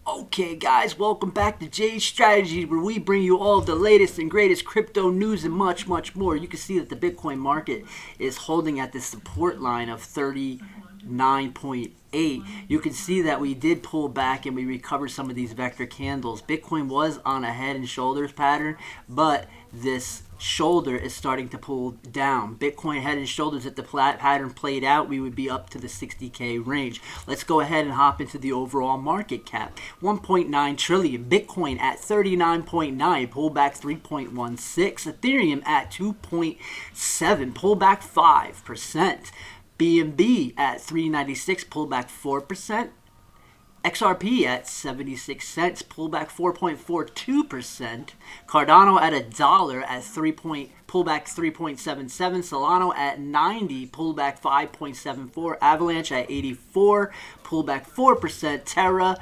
Okay, guys, welcome back to Jay's Strategies, where we bring you all of the latest and greatest crypto news and much, much more. You can see that the Bitcoin market is holding at the support line of 39.8. You can see that we did pull back and we recovered some of these vector candles. Bitcoin was on a head and shoulders pattern, but this shoulder is starting to pull down. Bitcoin head and shoulders, if the pattern played out, we would be up to the 60K range. Let's go ahead and hop into the overall market cap. 1.9 trillion. Bitcoin at 39.9, pull back 3.16. Ethereum at 2.7, pull back 5%. BNB at 396, pull back 4%. XRP at 76 cents, pull back 4.42%. Cardano at $1 at pull back 3.77. Solana at 90, pull back 5.74. Avalanche at 84, pull back 4%. Terra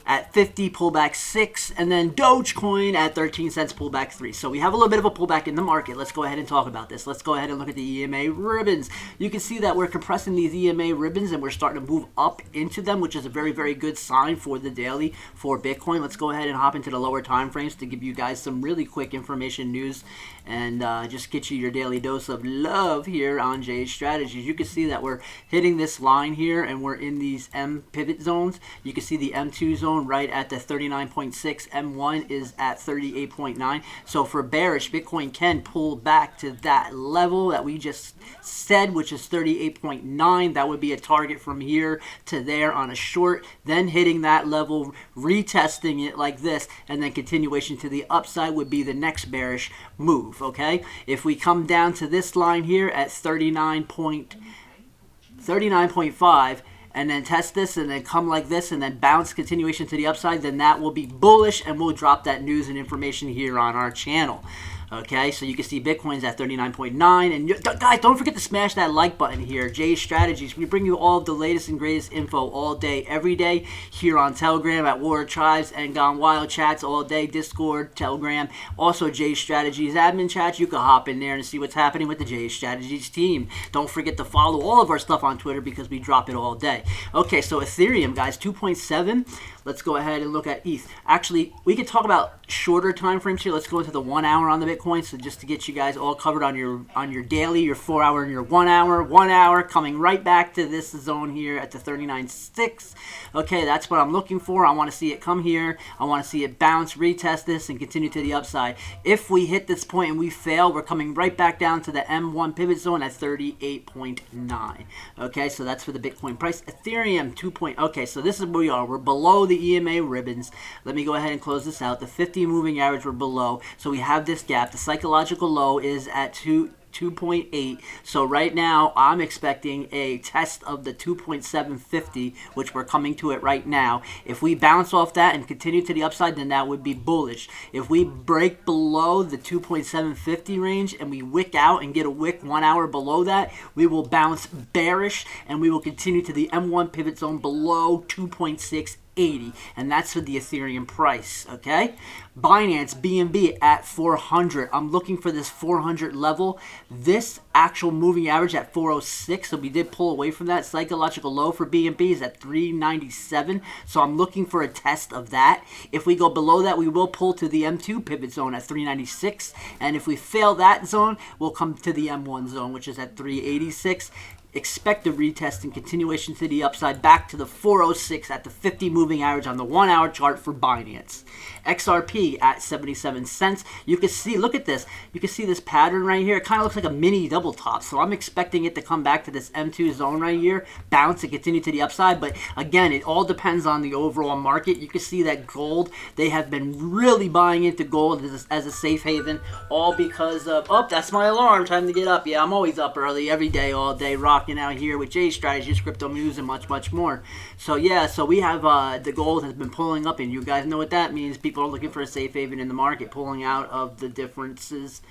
at 50, pullback 6, and then Dogecoin at 13 cents, pullback 3. So we have a little bit of a pullback in the market. Let's go ahead and talk about this. Let's go ahead and look at the EMA ribbons. You can see that we're compressing these EMA ribbons and we're starting to move up into them, which is a very, very good sign for the daily for Bitcoin. Let's go ahead and hop into the lower time frames to give you guys some really quick information, news, and just get you your daily dose of love here on Jay's Strategies. You can see that we're hitting this line here and we're in these M pivot zones. You can see the M2 zone right at the 39.6. M1 is at 38.9. So for bearish, Bitcoin can pull back to that level that we just said, which is 38.9. That would be a target from here to there on a short, then hitting that level, retesting it like this, and then continuation to the upside would be the next bearish move. Okay, if we come down to this line here at 39.5 and then test this and then come like this and then bounce continuation to the upside, then that will be bullish and we'll drop that news and information here on our channel. Okay, so you can see Bitcoin's at 39.9. And guys, don't forget to smash that like button here. Jay's Strategies. We bring you all of the latest and greatest info all day, every day here on Telegram at War Tribes and Gone Wild chats all day. Discord, Telegram. Also, Jay's Strategies admin chats. You can hop in there and see what's happening with the Jay's Strategies team. Don't forget to follow all of our stuff on Twitter because we drop it all day. Okay, so Ethereum, guys, 2.7. Let's go ahead and look at ETH. Actually, we can talk about shorter time frames here. Let's go into the 1 hour on the Bitcoin. So just to get you guys all covered on your daily, your 4 hour, and your 1 hour. 1 hour coming right back to this zone here at the 39.6. Okay, that's what I'm looking for. I want to see it come here. I want to see it bounce, retest this, and continue to the upside. If we hit this point and we fail, we're coming right back down to the M1 pivot zone at 38.9. Okay, so that's for the Bitcoin price. Ethereum 2. Okay, so this is where we are. We're below the EMA ribbons. Let me go ahead and close this out. The 50 moving average, we're below. So we have this gap. The psychological low is at 2.8. So right now I'm expecting a test of the 2.750, which we're coming to it right now. If we bounce off that and continue to the upside, then that would be bullish. If we break below the 2.750 range and we wick out and get a wick 1 hour below that, we will bounce bearish and we will continue to the M1 pivot zone below 2.680, and that's for the Ethereum price. Okay, Binance BNB at 400. I'm looking for this 400 level. This actual moving average at 406, so we did pull away from that. Psychological low for BNB is at 397, so I'm looking for a test of that. If we go below that, we will pull to the M2 pivot zone at 396, and if we fail that zone, we'll come to the M1 zone, which is at 386. Expect a retest and continuation to the upside back to the 406 at the 50 moving average on the 1 hour chart for Binance. XRP at 77 cents. You can see, look at this. You can see this pattern right here. It kind of looks like a mini double top. So I'm expecting it to come back to this M2 zone right here, bounce and continue to the upside. But again, it all depends on the overall market. You can see that gold, they have been really buying into gold as a safe haven, all because of, oh, that's my alarm. Time to get up. Yeah, I'm always up early, every day, all day, rocking out here with Jay's Strategies, crypto news, and much, much more. So yeah, so we have the gold has been pulling up, and you guys know what that means. People are looking for a safe haven in the market, pulling out of the differences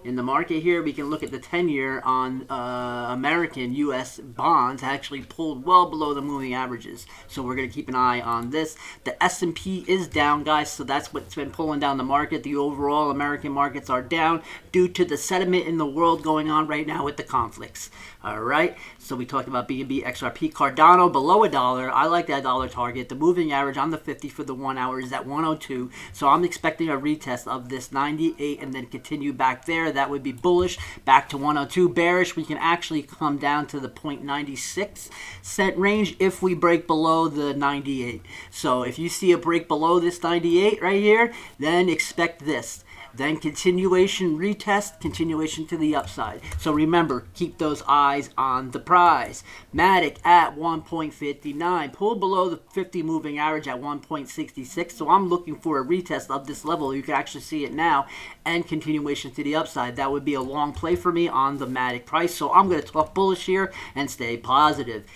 in the market here. We can look at the 10-year on American U.S. bonds actually pulled well below the moving averages. So we're going to keep an eye on this. The S&P is down, guys, so that's what's been pulling down the market. The overall American markets are down due to the sentiment in the world going on right now with the conflicts. All right, so we talked about BNB, XRP, Cardano below $1. I like that dollar target. The moving average on the 50 for the 1 hour is at 102. So I'm expecting a retest of this 98 and then continue back there. That would be bullish. Back to 102. Bearish, we can actually come down to the 0.96 cent range if we break below the 98. So if you see a break below this 98 right here, then expect this. Then continuation retest, continuation to the upside. So remember, keep those eyes on the prize. Matic at 1.59. Pulled below the 50 moving average at 1.66. So I'm looking for a retest of this level. You can actually see it now. And continuation to the upside. That would be a long play for me on the Matic price. So I'm going to talk bullish here and stay positive.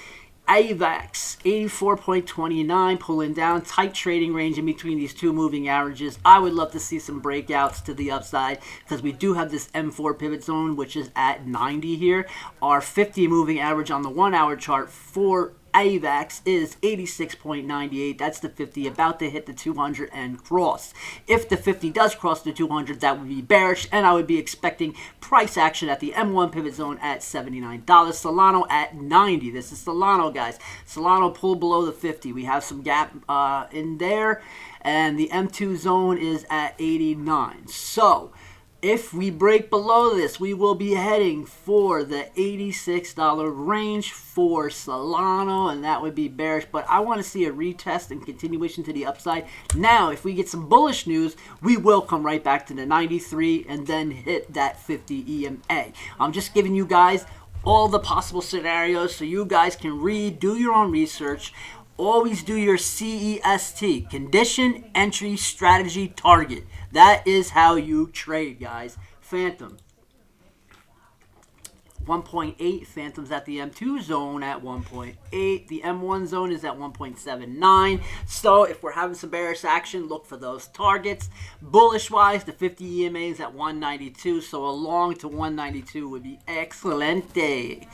AVAX 84.29, pulling down, tight trading range in between these two moving averages. I would love to see some breakouts to the upside because we do have this M4 pivot zone, which is at 90 here. Our 50 moving average on the 1 hour chart for AVAX is 86.98. That's the 50, about to hit the 200 and cross. If the 50 does cross the 200, that would be bearish, and I would be expecting price action at the M1 pivot zone at $79. Solana at 90. This is Solana, guys. Solana pulled below the 50. We have some gap in there, and the M2 zone is at 89. So if we break below this, we will be heading for the $86 range for Solana, and that would be bearish. But I want to see a retest and continuation to the upside. Now, if we get some bullish news, we will come right back to the 93 and then hit that 50 EMA. I'm just giving you guys all the possible scenarios so you guys can read, do your own research. Always do your CEST, condition, entry, strategy, target. That is how you trade, guys. Phantom 1.8. Phantom's at the M2 zone at 1.8. The M1 zone is at 1.79. So if we're having some bearish action, look for those targets. Bullish wise, the 50 EMA is at 192. So a long to 192 would be excellent day.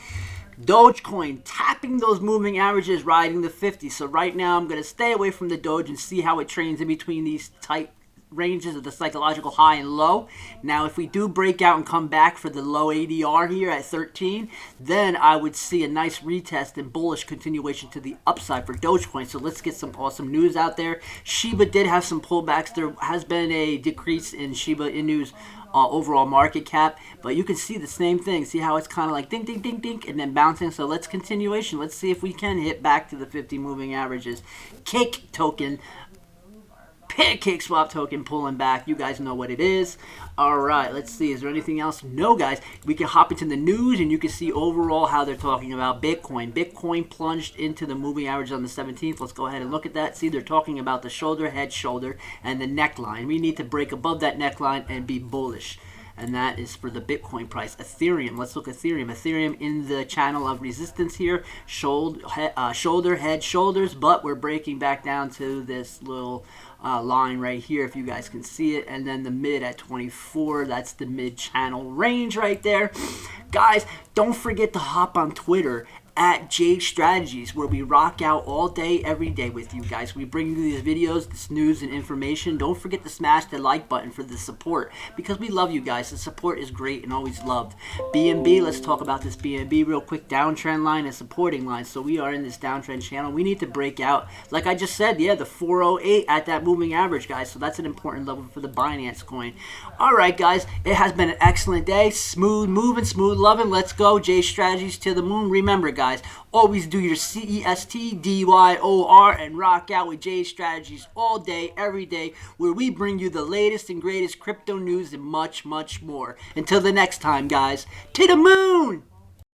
Dogecoin tapping those moving averages, riding the 50. So right now I'm going to stay away from the Doge and see how it trades in between these tight ranges of the psychological high and low. Now if we do break out and come back for the low ADR here at 13, then I would see a nice retest and bullish continuation to the upside for Dogecoin. So let's get some awesome news out there. Shiba did have some pullbacks. There has been a decrease in Shiba Inu's overall market cap, but you can see the same thing. See how it's kind of like ding, ding, ding, ding, and then bouncing. So let's continuation. Let's see if we can hit back to the 50 moving averages. Cake token, pancake swap token pulling back. You guys know what it is. All right, let's see. Is there anything else? No, guys. We can hop into the news and you can see overall how they're talking about Bitcoin. Bitcoin plunged into the moving average on the 17th. Let's go ahead and look at that. See, they're talking about the shoulder, head, shoulder, and the neckline. We need to break above that neckline and be bullish. And that is for the Bitcoin price. Ethereum, let's look at Ethereum. Ethereum in the channel of resistance here. Shoulder, head, shoulders, but we're breaking back down to this little line right here, if you guys can see it. And then the mid at 24, that's the mid channel range right there. Guys, don't forget to hop on Twitter at Jade Strategies, where we rock out all day, every day with you guys. We bring you these videos, this news and information. Don't forget to smash the like button for the support, because we love you guys. The support is great and always loved. BNB, let's talk about this BNB real quick. Downtrend line and supporting line. So we are in this downtrend channel. We need to break out, like I just said, yeah, the 408 at that moving average, guys. So that's an important level for the Binance coin. All right, guys, it has been an excellent day. Smooth moving, smooth loving. Let's go, Jade Strategies to the moon. Remember, guys, always do your CEST, DYOR, and rock out with Jade Strategies all day, every day, where we bring you the latest and greatest crypto news and much, much more. Until the next time, guys, to the moon!